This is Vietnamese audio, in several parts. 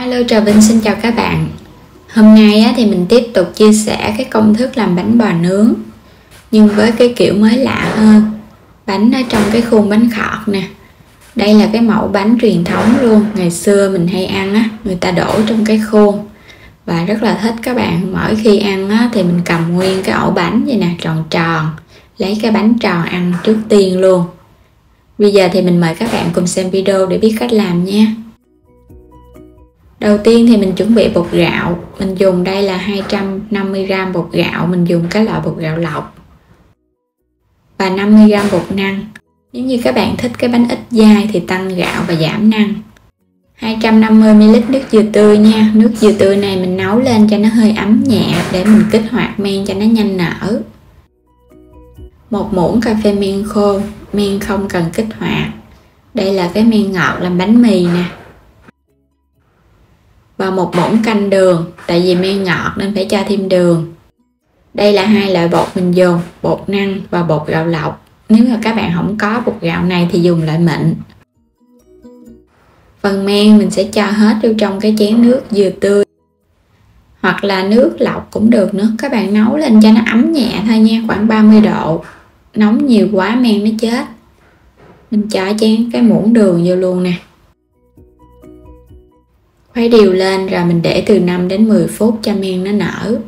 Alo, Trà Vinh xin chào các bạn. Hôm nay thì mình tiếp tục chia sẻ cái công thức làm bánh bò nướng, nhưng với cái kiểu mới lạ hơn. Bánh ở trong cái khuôn bánh khọt nè. Đây là cái mẫu bánh truyền thống luôn. Ngày xưa mình hay ăn á, người ta đổ trong cái khuôn và rất là thích các bạn. Mỗi khi ăn á, thì mình cầm nguyên cái ổ bánh vậy nè, tròn tròn, lấy cái bánh tròn ăn trước tiên luôn. Bây giờ thì mình mời các bạn cùng xem video để biết cách làm nha. Đầu tiên thì mình chuẩn bị bột gạo. Mình dùng đây là 250g bột gạo. Mình dùng cái loại bột gạo lọc. Và 50g bột năng. Nếu như các bạn thích cái bánh ít dai thì tăng gạo và giảm năng. 250ml nước dừa tươi nha. Nước dừa tươi này mình nấu lên cho nó hơi ấm nhẹ để mình kích hoạt men cho nó nhanh nở. 1 muỗng cà phê men khô. Men không cần kích hoạt. Đây là cái men ngọt làm bánh mì nè. Và 1 muỗng canh đường, tại vì men ngọt nên phải cho thêm đường. Đây là hai loại bột mình dùng, bột năng và bột gạo lọc. Nếu mà các bạn không có bột gạo này thì dùng loại mịn. Phần men mình sẽ cho hết vô trong cái chén nước dừa tươi, hoặc là nước lọc cũng được nữa. Các bạn nấu lên cho nó ấm nhẹ thôi nha, khoảng 30 độ. Nóng nhiều quá men nó chết. Mình cho chén cái muỗng đường vô luôn nè. Khuấy đều lên rồi mình để từ 5 đến 10 phút cho men nó nở.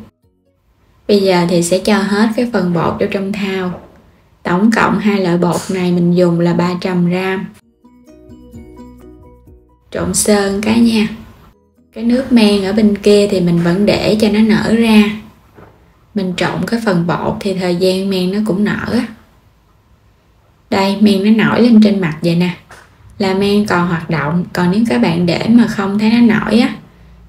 Bây giờ thì sẽ cho hết cái phần bột vô trong thau. Tổng cộng hai loại bột này mình dùng là 300g. Trộn sơ cái nha. Cái nước men ở bên kia thì mình vẫn để cho nó nở ra. Mình trộn cái phần bột thì thời gian men nó cũng nở. Đây, men nó nổi lên trên mặt vậy nè, là men còn hoạt động. Còn nếu các bạn để mà không thấy nó nổi á,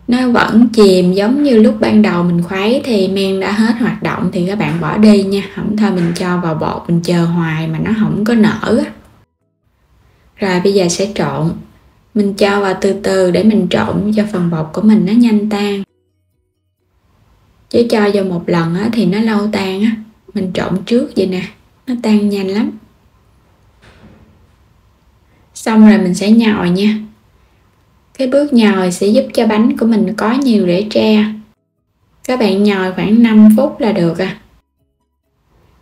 nó vẫn chìm giống như lúc ban đầu mình khuấy thì men đã hết hoạt động thì các bạn bỏ đi nha. Không thôi mình cho vào bột mình chờ hoài mà nó không có nở á. Rồi bây giờ sẽ trộn. Mình cho vào từ từ để mình trộn cho phần bột của mình nó nhanh tan. Chứ cho vô một lần á thì nó lâu tan á. Mình trộn trước vậy nè, nó tan nhanh lắm. Xong rồi mình sẽ nhồi nha. Cái bước nhồi sẽ giúp cho bánh của mình có nhiều rễ tre. Các bạn nhồi khoảng 5 phút là được à.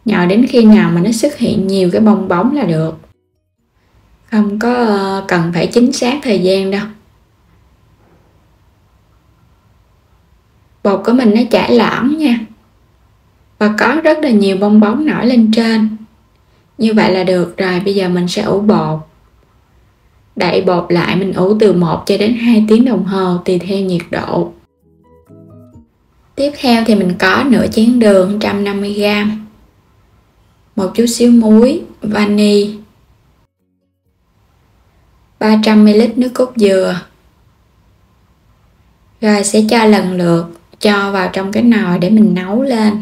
Nhồi đến khi nào mà nó xuất hiện nhiều cái bong bóng là được. Không có cần phải chính xác thời gian đâu. Bột của mình nó chảy loãng nha. Và có rất là nhiều bong bóng nổi lên trên. Như vậy là được rồi. Bây giờ mình sẽ ủ bột. Đậy bột lại, mình ủ từ 1 cho đến 2 tiếng đồng hồ tùy theo nhiệt độ. Tiếp theo thì mình có nửa chén đường 150g, một chút xíu muối, vani, 300ml nước cốt dừa. Rồi sẽ cho lần lượt cho vào trong cái nồi để mình nấu lên.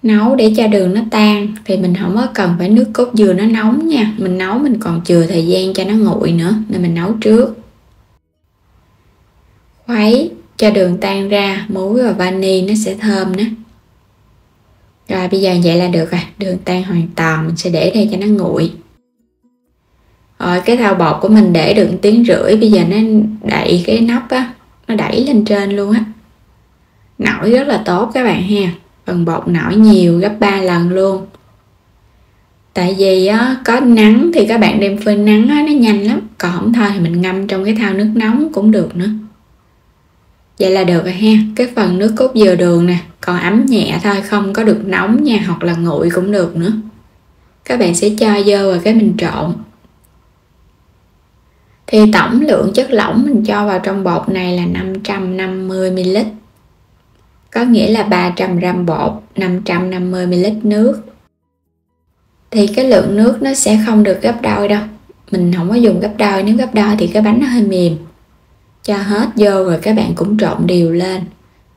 Nấu để cho đường nó tan thì mình không có cần phải nước cốt dừa nó nóng nha. Mình nấu mình còn chừa thời gian cho nó nguội nữa nên mình nấu trước. Khuấy cho đường tan ra, muối và vani nó sẽ thơm nữa. Rồi bây giờ vậy là được rồi, đường tan hoàn toàn. Mình sẽ để đây cho nó nguội. Rồi cái thau bột của mình để được 1,5 tiếng. Bây giờ nó đậy cái nắp á, nó đẩy lên trên luôn á. Nổi rất là tốt các bạn ha. Phần bột nổi nhiều, gấp 3 lần luôn. Tại vì á, có nắng thì các bạn đem phơi nắng á, nó nhanh lắm. Còn không thôi thì mình ngâm trong cái thau nước nóng cũng được nữa. Vậy là được rồi ha. Cái phần nước cốt dừa đường nè, còn ấm nhẹ thôi, không có được nóng nha, hoặc là nguội cũng được nữa. Các bạn sẽ cho vô rồi cái mình trộn. Thì tổng lượng chất lỏng mình cho vào trong bột này là 550ml. Có nghĩa là 300g bột, 550ml nước. Thì cái lượng nước nó sẽ không được gấp đôi đâu. Mình không có dùng gấp đôi, nếu gấp đôi thì cái bánh nó hơi mềm. Cho hết vô rồi các bạn cũng trộn đều lên.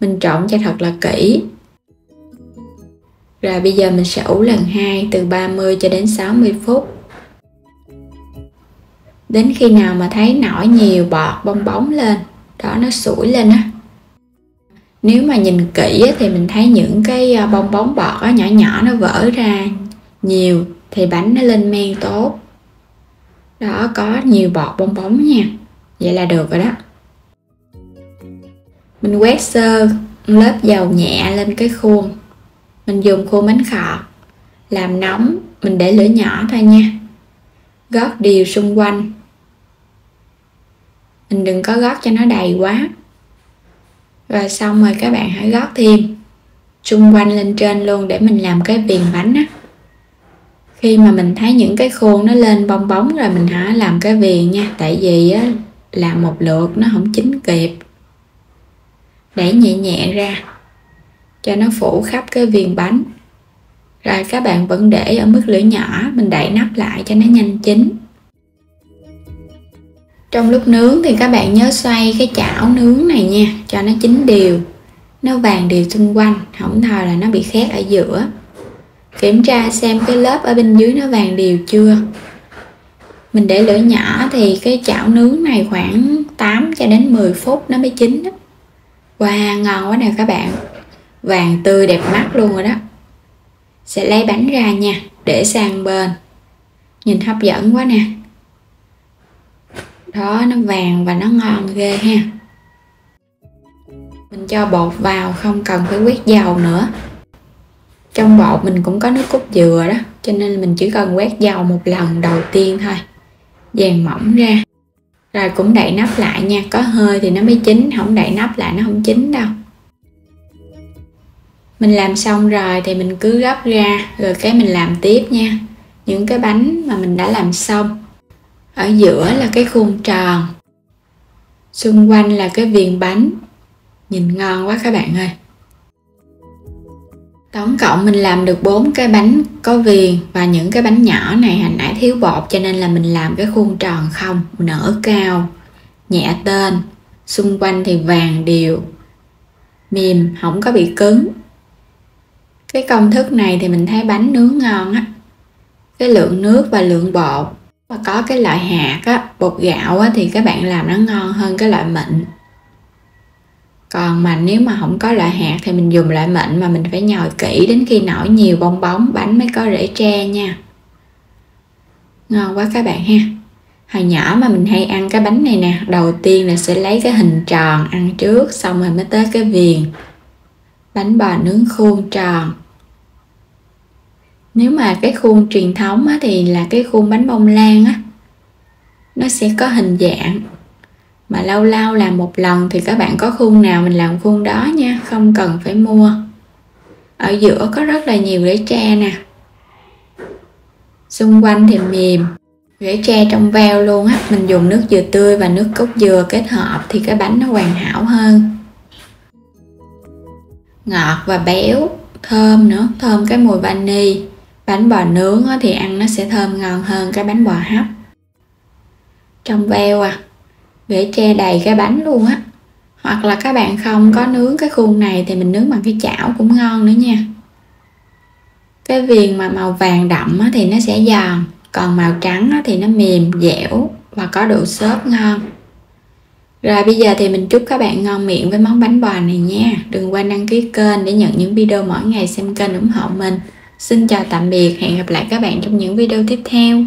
Mình trộn cho thật là kỹ. Rồi bây giờ mình sẽ ủ lần 2 từ 30 cho đến 60 phút. Đến khi nào mà thấy nổi nhiều bọt bong bóng lên, đó nó sủi lên á. Nếu mà nhìn kỹ thì mình thấy những cái bong bóng bọt nhỏ nhỏ nó vỡ ra nhiều thì bánh nó lên men tốt. Đó, có nhiều bọt bong bóng nha. Vậy là được rồi đó. Mình quét sơ lớp dầu nhẹ lên cái khuôn. Mình dùng khuôn bánh khọt làm nóng, mình để lửa nhỏ thôi nha. Gót đều xung quanh, mình đừng có gót cho nó đầy quá. Rồi xong rồi các bạn hãy gót thêm xung quanh lên trên luôn để mình làm cái viền bánh á. Khi mà mình thấy những cái khuôn nó lên bong bóng rồi mình hãy làm cái viền nha, tại vì á, làm một lượt nó không chín kịp. Đẩy nhẹ nhẹ ra cho nó phủ khắp cái viền bánh. Rồi các bạn vẫn để ở mức lửa nhỏ, mình đậy nắp lại cho nó nhanh chín. Trong lúc nướng thì các bạn nhớ xoay cái chảo nướng này nha, cho nó chín đều, nó vàng đều xung quanh, không thôi là nó bị khét ở giữa. Kiểm tra xem cái lớp ở bên dưới nó vàng đều chưa. Mình để lửa nhỏ thì cái chảo nướng này khoảng 8 cho đến 10 phút nó mới chín đó. Wow, ngon quá nè các bạn, vàng tươi đẹp mắt luôn rồi đó. Sẽ lấy bánh ra nha, để sang bên. Nhìn hấp dẫn quá nè. Đó, nó vàng và nó ngon ghê ha. Mình cho bột vào, không cần phải quét dầu nữa. Trong bột mình cũng có nước cốt dừa đó, cho nên mình chỉ cần quét dầu một lần đầu tiên thôi. Dàn mỏng ra. Rồi cũng đậy nắp lại nha, có hơi thì nó mới chín, không đậy nắp lại nó không chín đâu. Mình làm xong rồi thì mình cứ gấp ra, rồi cái mình làm tiếp nha. Những cái bánh mà mình đã làm xong, ở giữa là cái khuôn tròn, xung quanh là cái viền bánh. Nhìn ngon quá các bạn ơi. Tổng cộng mình làm được 4 cái bánh có viền, và những cái bánh nhỏ này hồi nãy thiếu bột cho nên là mình làm cái khuôn tròn không, nở cao, nhẹ tên, xung quanh thì vàng đều, mềm, không có bị cứng. Cái công thức này thì mình thấy bánh nướng ngon á. Cái lượng nước và lượng bột, và có cái loại hạt á, bột gạo á, thì các bạn làm nó ngon hơn cái loại mịn. Còn mà nếu mà không có loại hạt thì mình dùng loại mịn, mà mình phải nhồi kỹ đến khi nổi nhiều bong bóng bánh mới có rễ tre nha. Ngon quá các bạn ha. Hồi nhỏ mà mình hay ăn cái bánh này nè, đầu tiên là sẽ lấy cái hình tròn ăn trước, xong rồi mới tới cái viền. Bánh bò nướng khuôn tròn. Nếu mà cái khuôn truyền thống á, thì là cái khuôn bánh bông lan á, nó sẽ có hình dạng. Mà lâu lâu làm một lần thì các bạn có khuôn nào mình làm khuôn đó nha, không cần phải mua. Ở giữa có rất là nhiều rễ tre nè. Xung quanh thì mềm, rễ tre trong veo luôn á. Mình dùng nước dừa tươi và nước cốt dừa kết hợp thì cái bánh nó hoàn hảo hơn. Ngọt và béo, thơm nữa, thơm cái mùi vani. Bánh bò nướng thì ăn nó sẽ thơm ngon hơn cái bánh bò hấp. Trong veo à, rễ tre đầy cái bánh luôn á. Hoặc là các bạn không có nướng cái khuôn này thì mình nướng bằng cái chảo cũng ngon nữa nha. Cái viền mà màu vàng đậm thì nó sẽ giòn, còn màu trắng thì nó mềm, dẻo và có độ xốp ngon. Rồi bây giờ thì mình chúc các bạn ngon miệng với món bánh bò này nha. Đừng quên đăng ký kênh để nhận những video mỗi ngày, xem kênh ủng hộ mình. Xin chào tạm biệt, hẹn gặp lại các bạn trong những video tiếp theo.